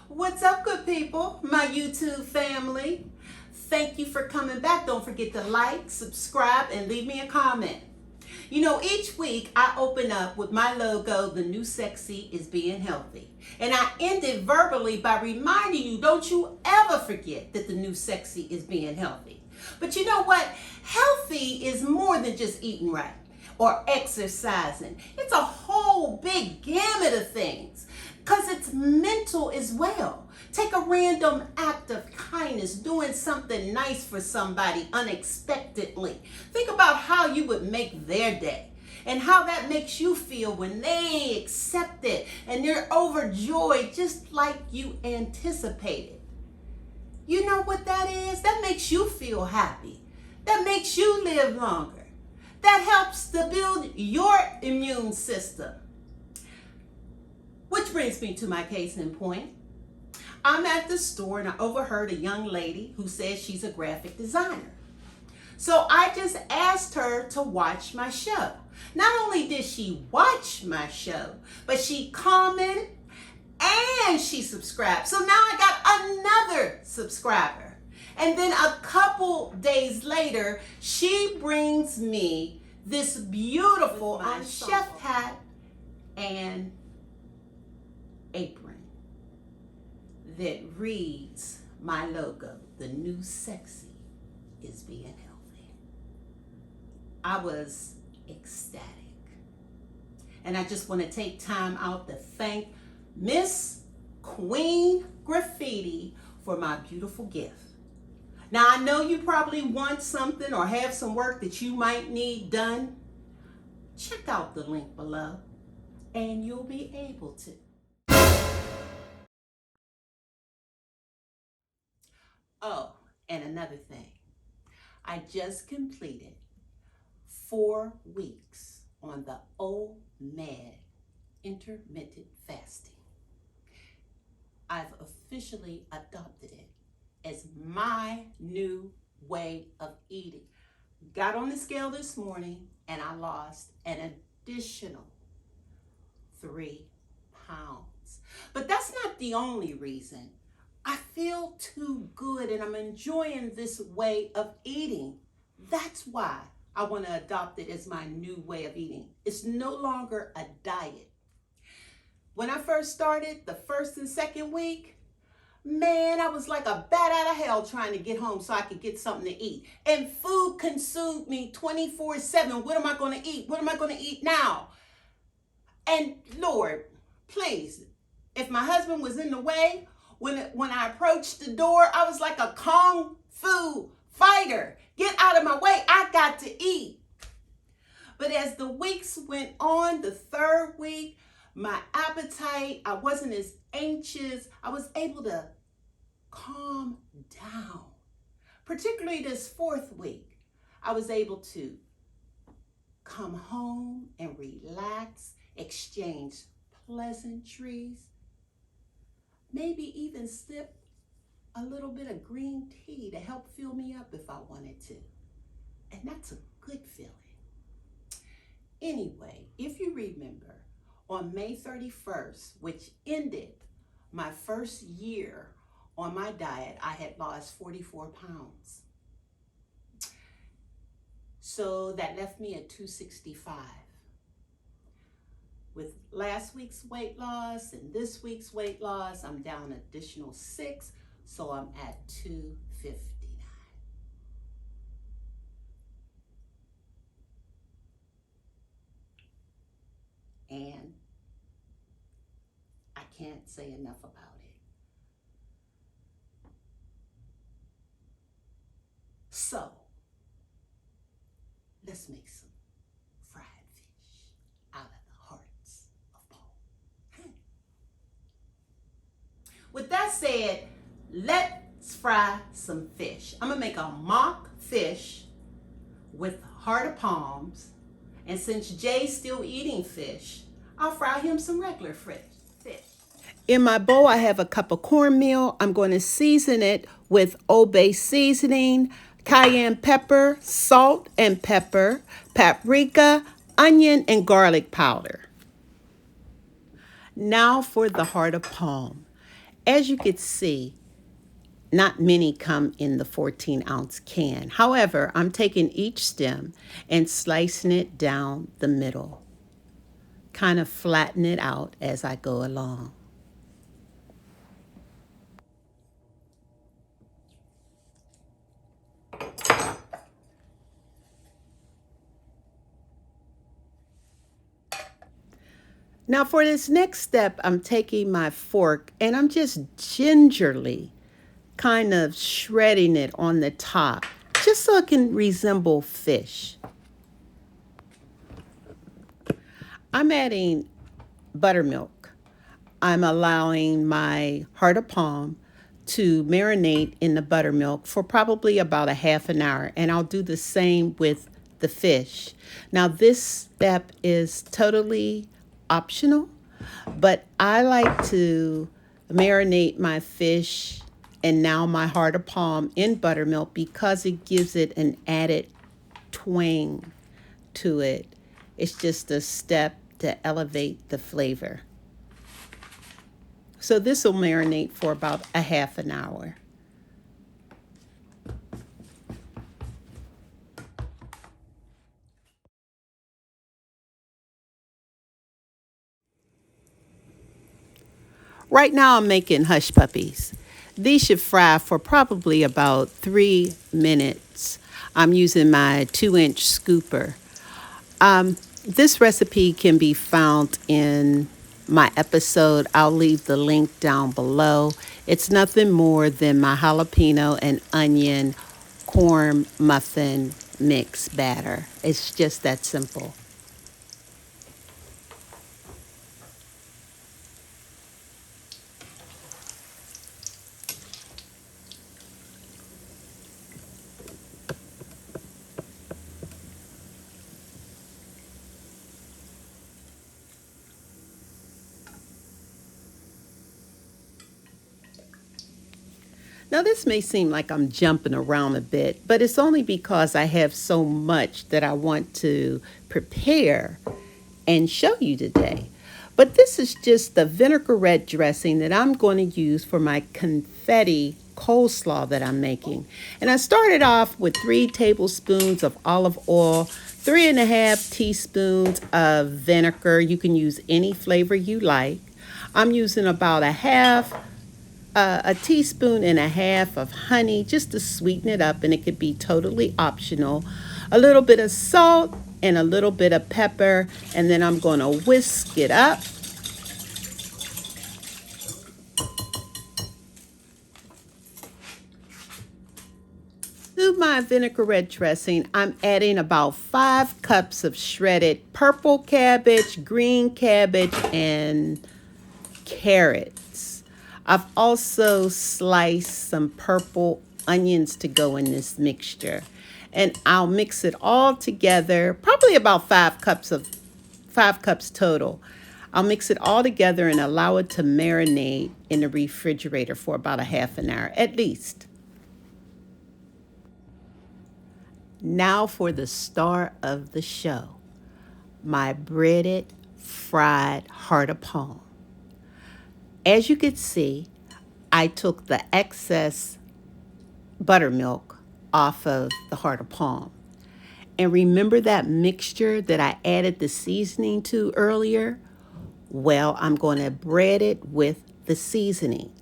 What's up, good people, my YouTube family? Thank you for coming back. Don't forget to like, subscribe, and leave me a comment. You know, each week I open up with my logo, The New Sexy is Being Healthy. And I end it verbally by reminding you, don't you ever forget that the new sexy is being healthy. But you know what? Healthy is more than just eating right or exercising. It's a whole big gamut of things, because it's mental as well. Take a random act of kindness, doing something nice for somebody unexpectedly. Think about how you would make their day and how that makes you feel when they accept it and they're overjoyed just like you anticipated. You know what that is? That makes you feel happy. That makes you live longer. That helps to build your immune system. Which brings me to my case in point. I'm at the store and I overheard a young lady who says she's a graphic designer. So I just asked her to watch my show. Not only did she watch my show, but she commented and she subscribed. So now I got another subscriber. And then a couple days later, she brings me this beautiful chef hat and apron that reads my logo, The New Sexy is Being Healthy. I was ecstatic. And I just want to take time out to thank Miss Queen Graffiti for my beautiful gift. Now, I know you probably want something or have some work that you might need done. Check out the link below and you'll be able to. Oh, and another thing. I just completed 4 weeks on the Omad Intermittent fasting. I've officially adopted it as my new way of eating. Got on the scale this morning and I lost an additional 3 pounds. But that's not the only reason. I feel too good and I'm enjoying this way of eating. That's why I want to adopt it as my new way of eating. It's no longer a diet. When I first started, the first and second week, man, I was like a bat out of hell trying to get home so I could get something to eat. And food consumed me 24/7. What am I going to eat? What am I going to eat now? And Lord, please, if my husband was in the way, when I approached the door, I was like a kung fu fighter. Get out of my way. I got to eat. But as the weeks went on, the 3rd week, my appetite, I wasn't as anxious. I was able to calm down. Particularly this 4th week, I was able to come home and relax, exchange pleasantries, maybe even sip a little bit of green tea to help fill me up if I wanted to. And that's a good feeling. Anyway, if you remember, on May 31st, which ended my first year on my diet, I had lost 44 pounds. So that left me at 265. With last week's weight loss and this week's weight loss, I'm down an additional 6, so I'm at 259. And I can't say enough about it. So, let's make some fried fish out of the hearts of Paul. With that said, let's fry some fish. I'm gonna make a mock fish with heart of palms. And since Jay's still eating fish, I'll fry him some regular fish. In my bowl, I have a cup of cornmeal. I'm going to season it with Old Bay seasoning, cayenne pepper, salt and pepper, paprika, onion, and garlic powder. Now for the heart of palm. As you can see, not many come in the 14-ounce can. However, I'm taking each stem and slicing it down the middle, kind of flatten it out as I go along. Now for this next step, I'm taking my fork and I'm just gingerly kind of shredding it on the top, just so it can resemble fish. I'm adding buttermilk. I'm allowing my heart of palm to marinate in the buttermilk for probably about a half an hour, and I'll do the same with the fish. Now this step is totally optional, but I like to marinate my fish and now my heart of palm in buttermilk because it gives it an added twang to it. It's just a step to elevate the flavor. So this will marinate for about a half an hour. Right now I'm making hush puppies. These should fry for probably about 3 minutes. I'm using my 2-inch scooper. This recipe can be found in my episode. I'll leave the link down below. It's nothing more than my jalapeno and onion corn muffin mix batter. It's just that simple. Now, this may seem like I'm jumping around a bit, but it's only because I have so much that I want to prepare and show you today. But this is just the vinaigrette dressing that I'm going to use for my confetti coleslaw that I'm making. And I started off with 3 tablespoons of olive oil, 3.5 teaspoons of vinegar. You can use any flavor you like. I'm using about a teaspoon and a half of honey just to sweeten it up, and it could be totally optional. A little bit of salt and a little bit of pepper, and then I'm going to whisk it up. To my vinaigrette dressing, I'm adding about 5 cups of shredded purple cabbage, green cabbage, and carrots. I've also sliced some purple onions to go in this mixture. And I'll mix it all together, probably about 5 cups total. I'll mix it all together and allow it to marinate in the refrigerator for about a half an hour at least. Now for the star of the show, my breaded fried heart of palm. As you can see, I took the excess buttermilk off of the heart of palm. And remember that mixture that I added the seasoning to earlier? Well, I'm going to bread it with the seasoning.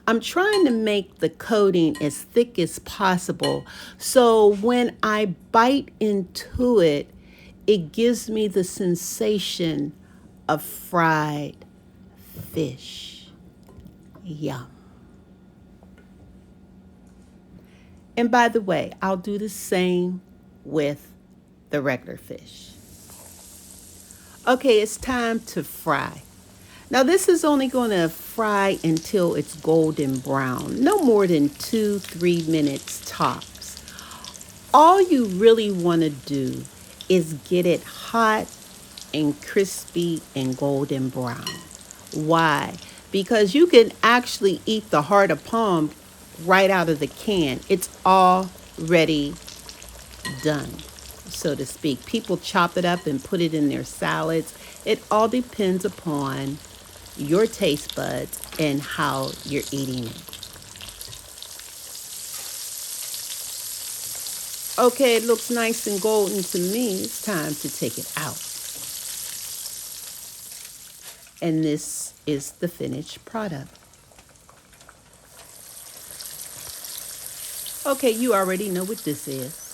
I'm trying to make the coating as thick as possible so when I bite into it, it gives me the sensation of fried fish. Yum. And by the way, I'll do the same with the regular fish. Okay, it's time to fry. Now this is only going to fry until it's golden brown, no more than 2-3 minutes tops. All you really want to do is get it hot and crispy and golden brown. Why? Because you can actually eat the heart of palm right out of the can. It's all ready, done, so to speak. People chop it up and put it in their salads. It all depends upon your taste buds and how you're eating it. Okay, it looks nice and golden to me. It's time to take it out. And this is the finished product. Okay, you already know what this is.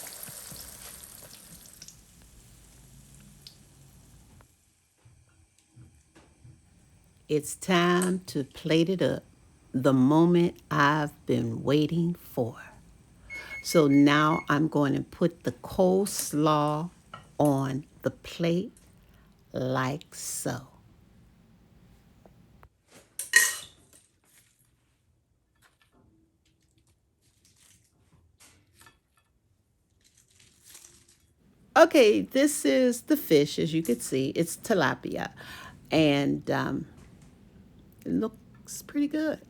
It's time to plate it up. The moment I've been waiting for. So now I'm going to put the coleslaw on the plate like so. Okay, this is the fish, as you can see. It's tilapia, and it looks pretty good.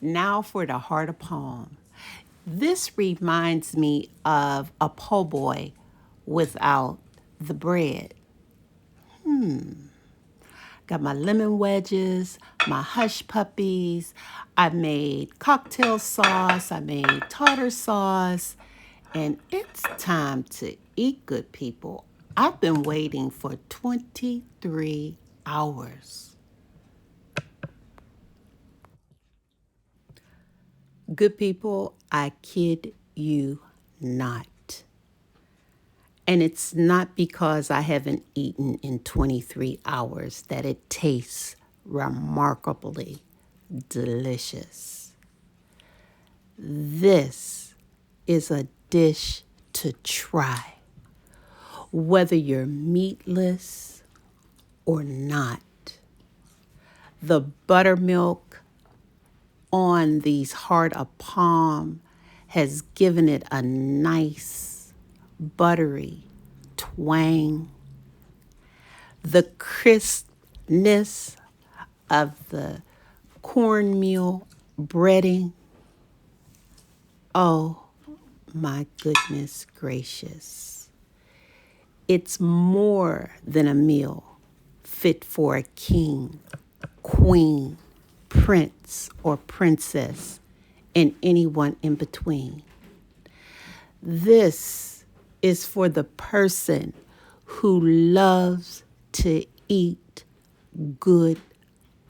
Now for the heart of palm. This reminds me of a po' boy without the bread. Got my lemon wedges, my hush puppies. I made cocktail sauce. I made tartar sauce. And it's time to eat, good people. I've been waiting for 23 hours. Good people, I kid you not. And it's not because I haven't eaten in 23 hours that it tastes remarkably delicious. This is a dish to try, whether you're meatless or not. The buttermilk on these heart of palm has given it a nice buttery twang. The crispness of the cornmeal breading. Oh my goodness gracious. It's more than a meal fit for a king, queen, prince, or princess, and anyone in between. This is for the person who loves to eat good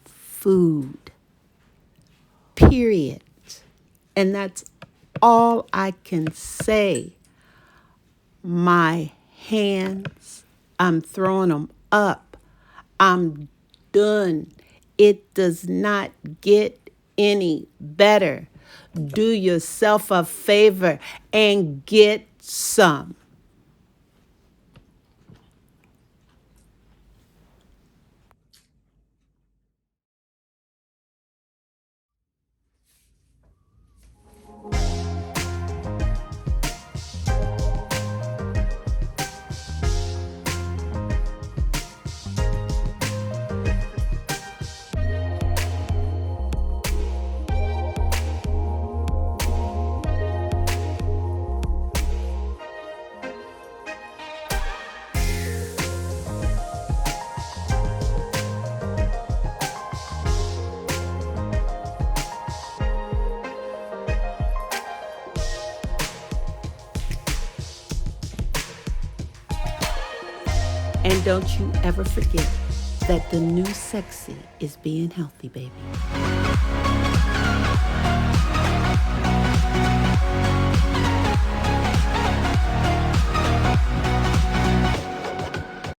food. Period. And that's all I can say. My hands, I'm throwing them up. I'm done. It does not get any better. Do yourself a favor and get some. And don't you ever forget that the new sexy is being healthy, baby.